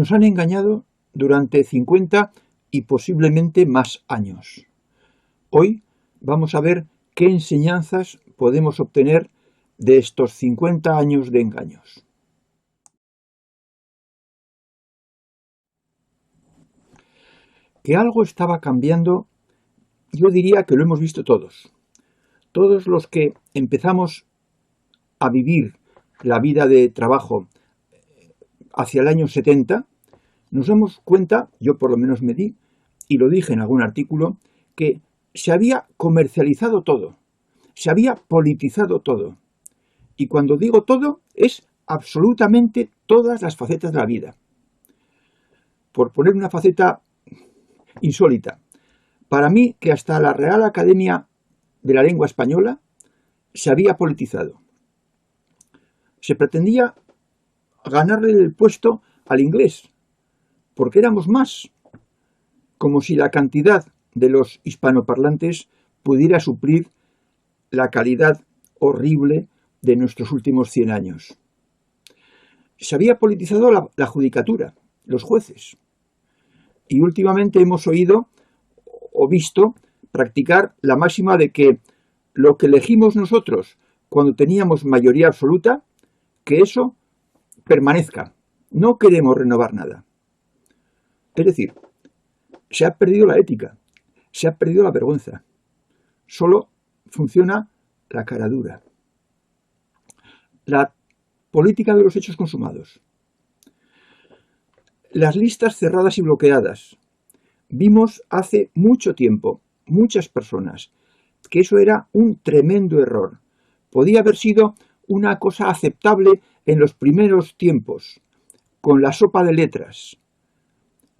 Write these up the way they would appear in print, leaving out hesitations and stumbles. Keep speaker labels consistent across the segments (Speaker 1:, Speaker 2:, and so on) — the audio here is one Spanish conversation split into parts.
Speaker 1: Nos han engañado durante 50 y posiblemente más años. Hoy vamos a ver qué enseñanzas podemos obtener de estos 50 años de engaños. Que algo estaba cambiando, yo diría que lo hemos visto todos. Todos los que empezamos a vivir la vida de trabajo hacia el año 70, nos damos cuenta, yo por lo menos me di, y lo dije en algún artículo, que se había comercializado todo, se había politizado todo. Y cuando digo todo, es absolutamente todas las facetas de la vida. Por poner una faceta insólita, para mí que hasta la Real Academia de la Lengua Española se había politizado. Se pretendía ganarle el puesto al inglés, porque éramos más, como si la cantidad de los hispanoparlantes pudiera suplir la calidad horrible de nuestros últimos 100 años. Se había politizado la judicatura, los jueces, y últimamente hemos oído o visto practicar la máxima de que lo que elegimos nosotros cuando teníamos mayoría absoluta, que eso permanezca. No queremos renovar nada. Es decir, se ha perdido la ética, se ha perdido la vergüenza. Solo funciona la cara dura. La política de los hechos consumados. Las listas cerradas y bloqueadas. Vimos hace mucho tiempo, muchas personas, que eso era un tremendo error. Podía haber sido una cosa aceptable en los primeros tiempos, con la sopa de letras.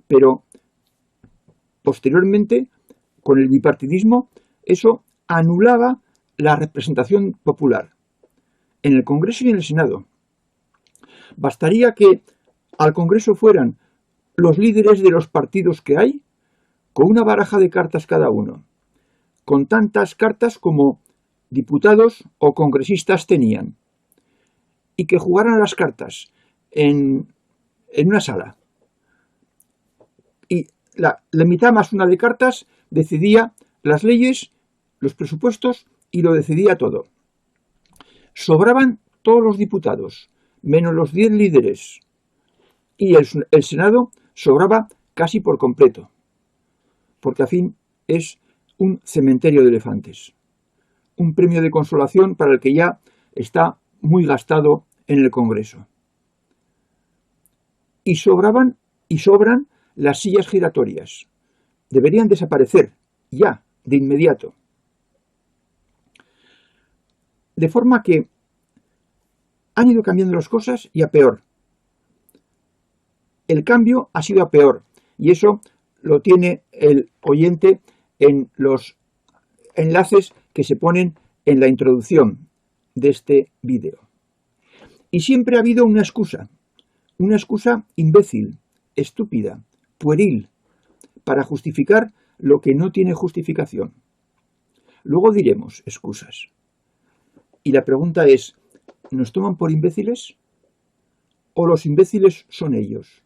Speaker 1: Pero posteriormente, con el bipartidismo, eso anulaba la representación popular en el Congreso y en el Senado. Bastaría que al Congreso fueran los líderes de los partidos que hay, con una baraja de cartas cada uno, con tantas cartas como diputados o congresistas tenían, y que jugaran a las cartas en una sala. Y la mitad más una de cartas decidía las leyes, los presupuestos y lo decidía todo. Sobraban todos los diputados, menos los 10 líderes, y el Senado sobraba casi por completo, porque a fin es un cementerio de elefantes, un premio de consolación para el que ya está muy gastado en el Congreso. Y sobraban y sobran las sillas giratorias. Deberían desaparecer ya, de inmediato. De forma que han ido cambiando las cosas y a peor. El cambio ha sido a peor, y eso lo tiene el oyente en los enlaces que se ponen en la introducción de este vídeo. Y siempre ha habido una excusa imbécil, estúpida, pueril, para justificar lo que no tiene justificación. Luego diremos excusas. Y la pregunta es, ¿nos toman por imbéciles? ¿O los imbéciles son ellos?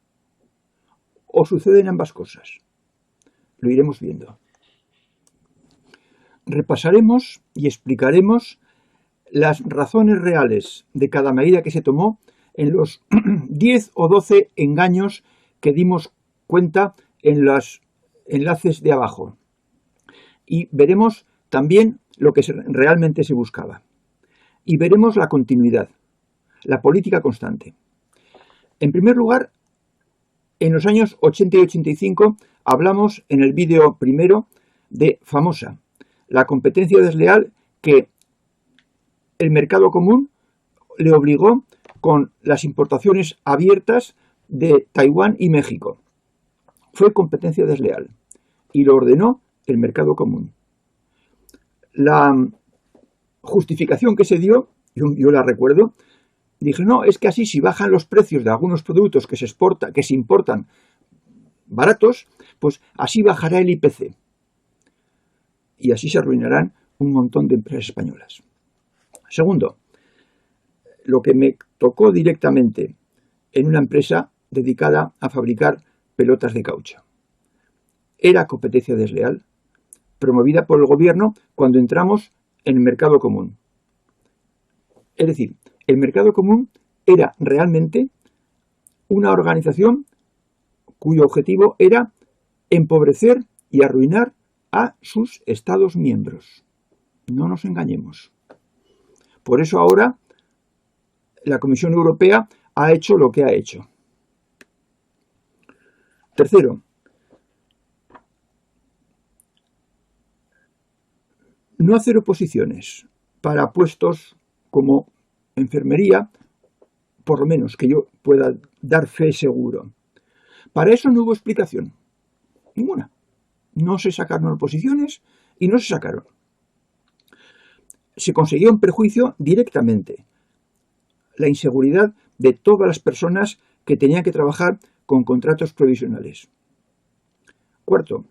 Speaker 1: ¿O suceden ambas cosas? Lo iremos viendo. Repasaremos y explicaremos las razones reales de cada medida que se tomó en los 10 o 12 engaños que dimos cuenta en los enlaces de abajo. Y veremos también lo que realmente se buscaba. Y veremos la continuidad, la política constante. En primer lugar, en los años 80 y 85 hablamos en el vídeo primero de Famosa, la competencia desleal que el mercado común le obligó con las importaciones abiertas de Taiwán y México. Fue competencia desleal y lo ordenó el mercado común. La justificación que se dio, yo la recuerdo, dije, no, es que así si bajan los precios de algunos productos que se importan baratos, pues así bajará el IPC. Y así se arruinarán un montón de empresas españolas. Segundo, lo que me tocó directamente en una empresa dedicada a fabricar pelotas de caucho. Era competencia desleal, promovida por el gobierno cuando entramos en el mercado común. Es decir, el mercado común era realmente una organización cuyo objetivo era empobrecer y arruinar a sus Estados miembros. No nos engañemos. Por eso ahora la Comisión Europea ha hecho lo que ha hecho. Tercero, no hacer oposiciones para puestos como enfermería, por lo menos que yo pueda dar fe seguro. Para eso no hubo explicación, ninguna. No se sacaron oposiciones y no se sacaron. Se conseguía un perjuicio directamente. La inseguridad de todas las personas que tenían que trabajar con contratos provisionales. Cuarto,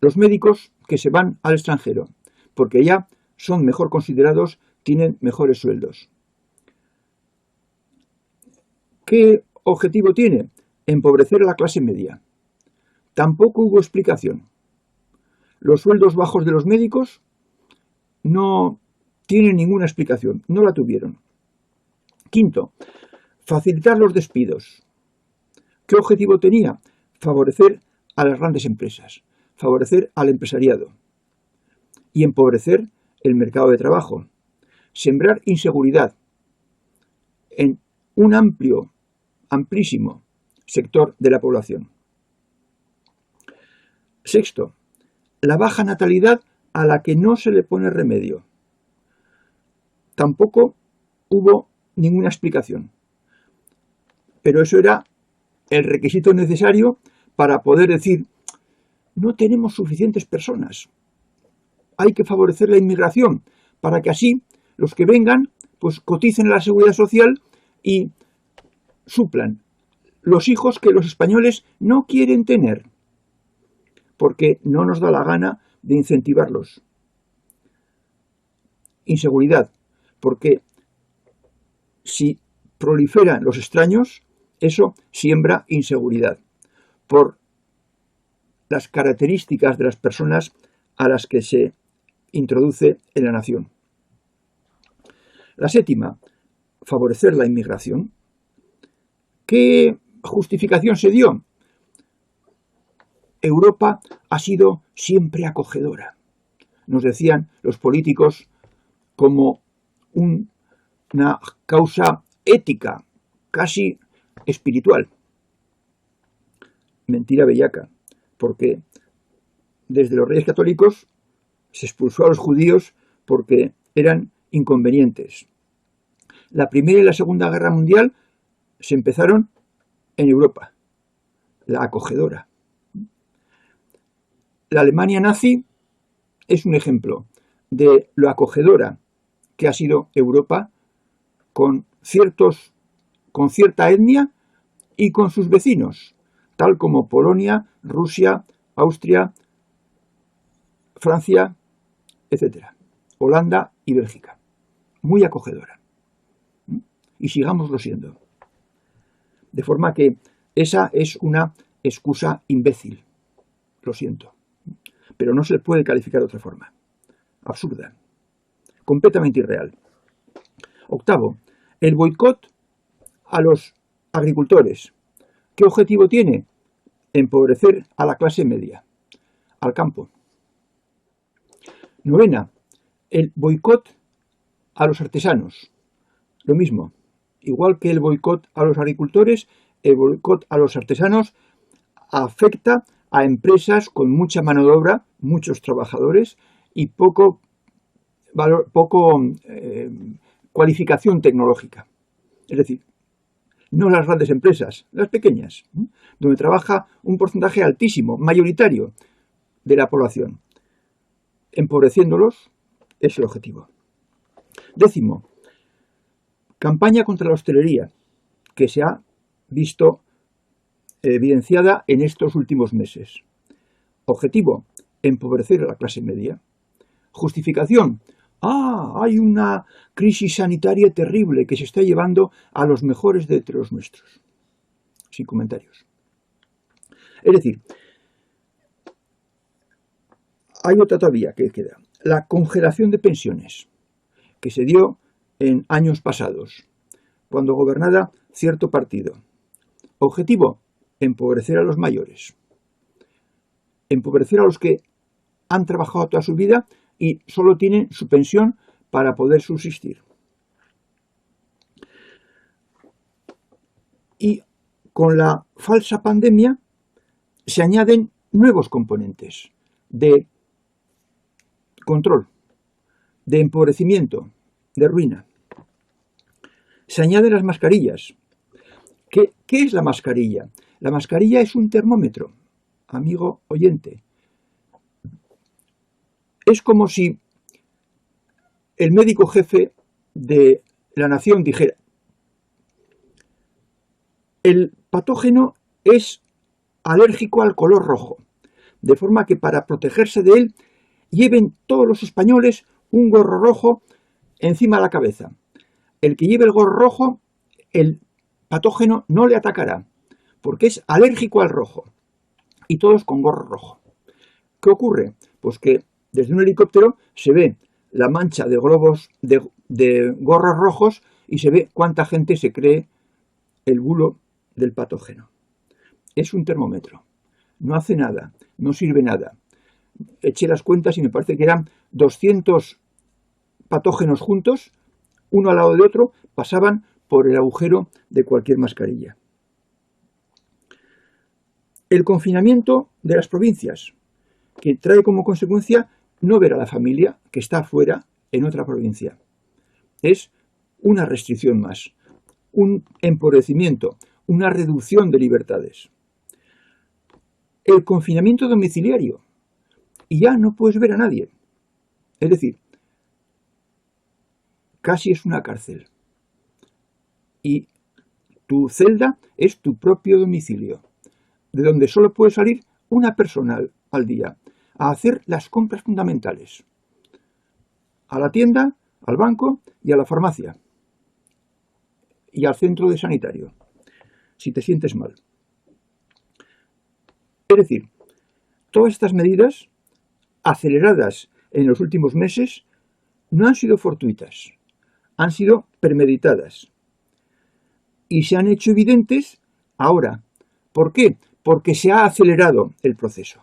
Speaker 1: los médicos que se van al extranjero, porque ya son mejor considerados, tienen mejores sueldos. ¿Qué objetivo tiene? Empobrecer a la clase media. Tampoco hubo explicación. Los sueldos bajos de los médicos no tienen ninguna explicación, no la tuvieron. Quinto, facilitar los despidos. ¿Qué objetivo tenía? Favorecer a las grandes empresas, favorecer al empresariado y empobrecer el mercado de trabajo, sembrar inseguridad en un amplísimo sector de la población. Sexto, la baja natalidad a la que no se le pone remedio. Tampoco hubo ninguna explicación, pero eso era el requisito necesario para poder decir: no tenemos suficientes personas, hay que favorecer la inmigración para que así los que vengan pues coticen a la seguridad social y suplan los hijos que los españoles no quieren tener, porque no nos da la gana de incentivarlos. Inseguridad, porque si proliferan los extraños, eso siembra inseguridad por las características de las personas a las que se introduce en la nación. La séptima, favorecer la inmigración. ¿Qué justificación se dio? Europa ha sido siempre acogedora, nos decían los políticos, como una causa ética, casi espiritual. Mentira bellaca, porque desde los Reyes Católicos se expulsó a los judíos porque eran inconvenientes. La Primera y la Segunda Guerra Mundial se empezaron en Europa, la acogedora. La Alemania nazi es un ejemplo de lo acogedora que ha sido Europa con cierta etnia y con sus vecinos, tal como Polonia, Rusia, Austria, Francia, etc. Holanda y Bélgica. Muy acogedora. Y sigámoslo siendo. De forma que esa es una excusa imbécil. Lo siento. Pero no se le puede calificar de otra forma. Absurda. Completamente irreal. Octavo, el boicot a los agricultores. ¿Qué objetivo tiene? Empobrecer a la clase media, al campo. Novena, el boicot a los artesanos. Lo mismo, igual que el boicot a los agricultores, el boicot a los artesanos afecta a empresas con mucha mano de obra, muchos trabajadores y poco cualificación tecnológica. Es decir, no las grandes empresas, las pequeñas, donde trabaja un porcentaje altísimo, mayoritario de la población. Empobreciéndolos es el objetivo. Décimo, campaña contra la hostelería, que se ha visto evidenciada en estos últimos meses. Objetivo, empobrecer a la clase media. Justificación, hay una crisis sanitaria terrible que se está llevando a los mejores de entre los nuestros. sin comentarios. Es decir, hay otra todavía que queda. La congelación de pensiones que se dio en años pasados, cuando gobernaba cierto partido. Objetivo, empobrecer a los mayores. Empobrecer a los que han trabajado toda su vida y solo tienen su pensión para poder subsistir. Y con la falsa pandemia se añaden nuevos componentes de control, de empobrecimiento, de ruina. Se añaden las mascarillas. ¿Qué es la mascarilla? La mascarilla es un termómetro, amigo oyente. Es como si el médico jefe de la nación dijera: el patógeno es alérgico al color rojo, de forma que para protegerse de él lleven todos los españoles un gorro rojo encima de la cabeza. El que lleve el gorro rojo, el patógeno no le atacará, porque es alérgico al rojo. Y todos con gorro rojo. ¿Qué ocurre? Pues que desde un helicóptero se ve la mancha de globos de gorros rojos y se ve cuánta gente se cree el bulo del patógeno. Es un termómetro. No hace nada, no sirve nada. Eché las cuentas y me parece que eran 200 patógenos juntos, uno al lado de otro, pasaban por el agujero de cualquier mascarilla. El confinamiento de las provincias, que trae como consecuencia no ver a la familia que está afuera en otra provincia. Es una restricción más, un empobrecimiento, una reducción de libertades. El confinamiento domiciliario, y ya no puedes ver a nadie. Es decir, casi es una cárcel. Y tu celda es tu propio domicilio, de donde solo puede salir una persona al día a hacer las compras fundamentales. A la tienda, al banco y a la farmacia. Y al centro de sanitario, si te sientes mal. Es decir, todas estas medidas, aceleradas en los últimos meses, no han sido fortuitas, han sido premeditadas. Y se han hecho evidentes ahora. ¿Por qué? Porque se ha acelerado el proceso.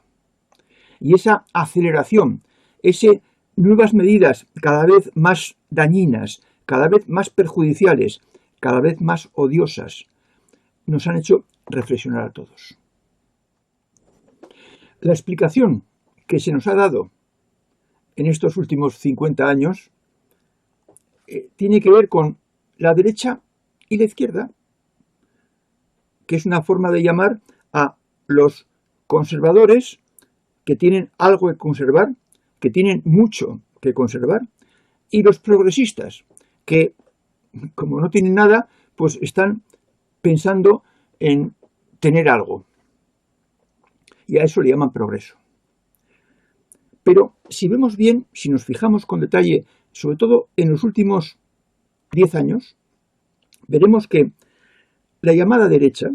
Speaker 1: Y esa aceleración, esas nuevas medidas cada vez más dañinas, cada vez más perjudiciales, cada vez más odiosas, nos han hecho reflexionar a todos. La explicación que se nos ha dado en estos últimos 50 años tiene que ver con la derecha y la izquierda, que es una forma de llamar a los conservadores que tienen algo que conservar, que tienen mucho que conservar, y los progresistas, que como no tienen nada, pues están pensando en tener algo. Y a eso le llaman progreso. Pero si vemos bien, si nos fijamos con detalle, sobre todo en los últimos 10 años, veremos que la llamada derecha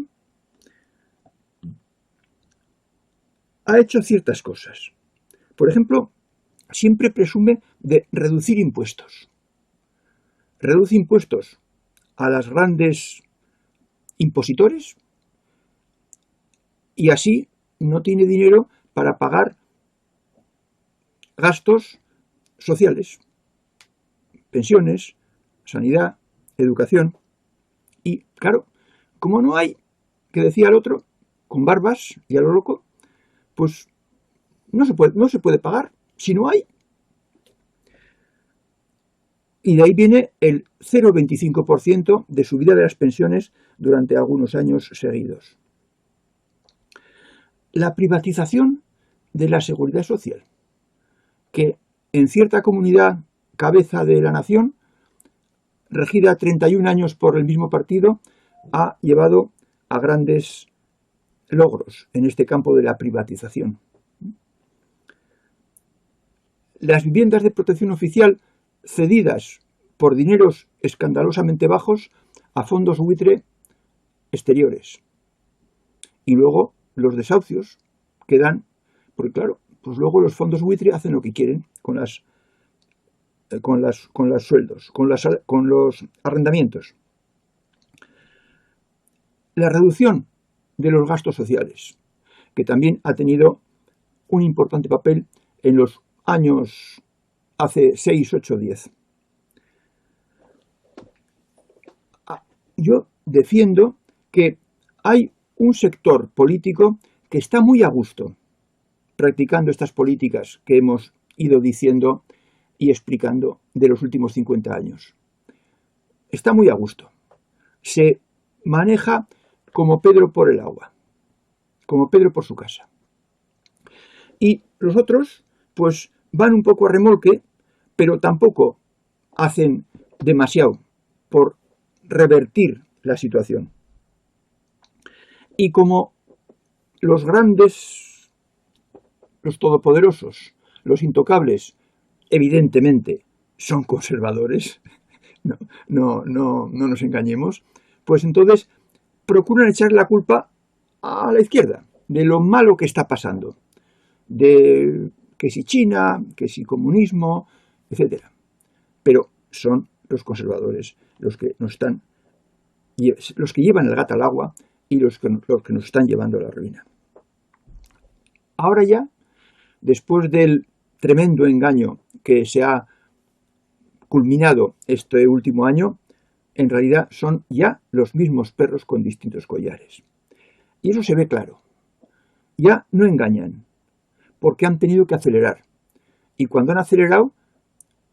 Speaker 1: ha hecho ciertas cosas. Por ejemplo, siempre presume de reducir impuestos. Reduce impuestos a las grandes impositores y así no tiene dinero para pagar gastos sociales, pensiones, sanidad, educación. Y claro, como no hay, que decía el otro, con barbas y a lo loco, pues no se puede pagar si no hay. Y de ahí viene el 0,25% de subida de las pensiones durante algunos años seguidos. La privatización de la seguridad social, que en cierta comunidad cabeza de la nación, regida 31 años por el mismo partido, ha llevado a grandes logros en este campo de la privatización. Las viviendas de protección oficial cedidas por dineros escandalosamente bajos a fondos buitre exteriores. Y luego los desahucios quedan, porque claro, pues luego los fondos buitre hacen lo que quieren con los sueldos, con los arrendamientos. La reducción de los gastos sociales, que también ha tenido un importante papel en los años hace 6, 8, 10. Yo defiendo que hay un sector político que está muy a gusto practicando estas políticas que hemos ido diciendo y explicando de los últimos 50 años. Está muy a gusto. Se maneja como Pedro por el agua, como Pedro por su casa. Y los otros, pues van un poco a remolque, pero tampoco hacen demasiado por revertir la situación. Y como los grandes, los todopoderosos, los intocables, evidentemente son conservadores, no nos engañemos, pues entonces procuran echar la culpa a la izquierda de lo malo que está pasando, de que si China, que si comunismo, etcétera. Pero son los conservadores los que llevan el gato al agua y los que nos están llevando a la ruina. Ahora ya, después del tremendo engaño que se ha culminado este último año, en realidad son ya los mismos perros con distintos collares. Y eso se ve claro. Ya no engañan, porque han tenido que acelerar. Y cuando han acelerado,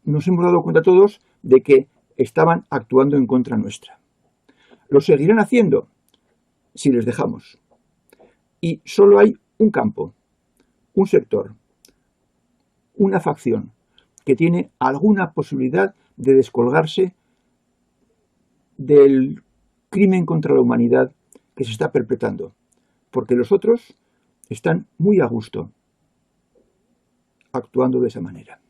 Speaker 1: nos hemos dado cuenta todos de que estaban actuando en contra nuestra. Lo seguirán haciendo si les dejamos. Y solo hay un campo, un sector, una facción que tiene alguna posibilidad de descolgarse del crimen contra la humanidad que se está perpetrando, porque los otros están muy a gusto actuando de esa manera.